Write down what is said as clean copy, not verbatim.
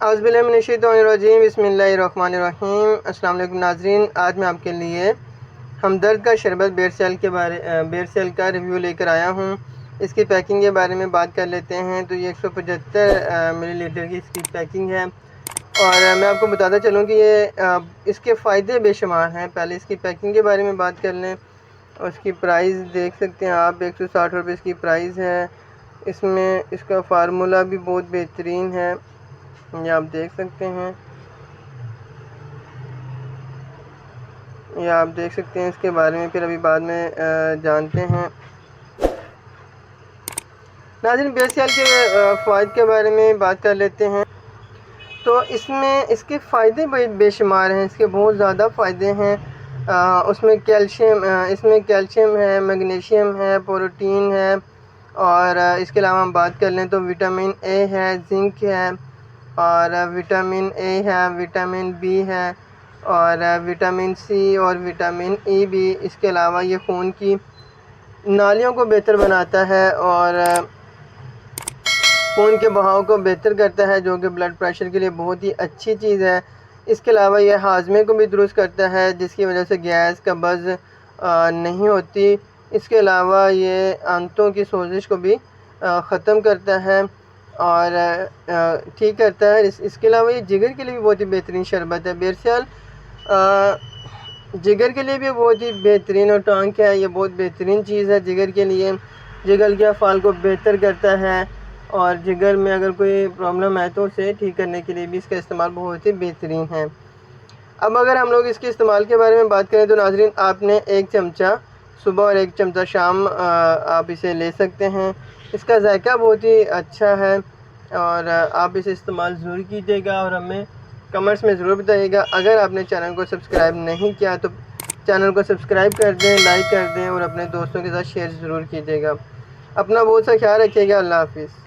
اعوذ باللہ من الشیطان الرجیم، بسم اللہ الرحمن الرحیم۔ السلام علیکم ناظرین، آج میں آپ کے لیے ہمدرد کا شربت بیئر سیل کا ریویو لے کر آیا ہوں۔ اس کی پیکنگ کے بارے میں بات کر لیتے ہیں۔ تو یہ 175 ملی لیٹر کی اس کی پیکنگ ہے، اور میں آپ کو بتاتا چلوں کہ اس کے فائدے بے شمار ہیں۔ پہلے اس کی پیکنگ کے بارے میں بات کر لیں، اور اس کی پرائز دیکھ سکتے ہیں آپ، 160 روپے اس کی پرائز ہے۔ اس میں اس کا فارمولہ بھی بہت بہترین ہے، یہ آپ دیکھ سکتے ہیں۔ اس کے بارے میں پھر ابھی بعد میں جانتے ہیں۔ ناظرین، بیئر سیل کے فوائد کے بارے میں بات کر لیتے ہیں۔ تو اس کے فائدے بے شمار ہیں، اس کے بہت زیادہ فائدے ہیں۔ اس میں کیلشیم ہے، میگنیشیم ہے، پروٹین ہے، اور اس کے علاوہ ہم بات کر لیں تو وٹامن اے ہے، زنک ہے، اور وٹامن اے ہے، وٹامن بی ہے، اور وٹامن سی اور وٹامن ای بھی۔ اس کے علاوہ یہ خون کی نالیوں کو بہتر بناتا ہے، اور خون کے بہاؤ کو بہتر کرتا ہے، جو کہ بلڈ پریشر کے لیے بہت ہی اچھی چیز ہے۔ اس کے علاوہ یہ ہاضمے کو بھی درست کرتا ہے، جس کی وجہ سے گیس قبض نہیں ہوتی۔ اس کے علاوہ یہ آنتوں کی سوزش کو بھی ختم کرتا ہے اور ٹھیک کرتا ہے۔ اس کے علاوہ یہ جگر کے لیے بھی بہت ہی بہترین شربت ہے۔ بیئر سیل جگر کے لیے بھی بہت ہی بہترین اور ٹانک ہے، یہ بہت بہترین چیز ہے جگر کے لیے۔ جگر کے افعال کو بہتر کرتا ہے، اور جگر میں اگر کوئی پرابلم ہے تو اسے ٹھیک کرنے کے لیے بھی اس کا استعمال بہت ہی بہترین ہے۔ اب اگر ہم لوگ اس کے استعمال کے بارے میں بات کریں تو ناظرین، آپ نے 1 چمچہ صبح اور 1 چمچہ شام آپ اسے لے سکتے ہیں۔ اس کا ذائقہ بہت ہی اچھا ہے، اور آپ اسے استعمال ضرور کیجیے گا، اور ہمیں کمنٹس میں ضرور بتائیے گا۔ اگر آپ نے چینل کو سبسکرائب نہیں کیا تو چینل کو سبسکرائب کر دیں، لائک کر دیں، اور اپنے دوستوں کے ساتھ شیئر ضرور کیجیے گا۔ اپنا بہت سا خیال رکھیے گا۔ اللہ حافظ۔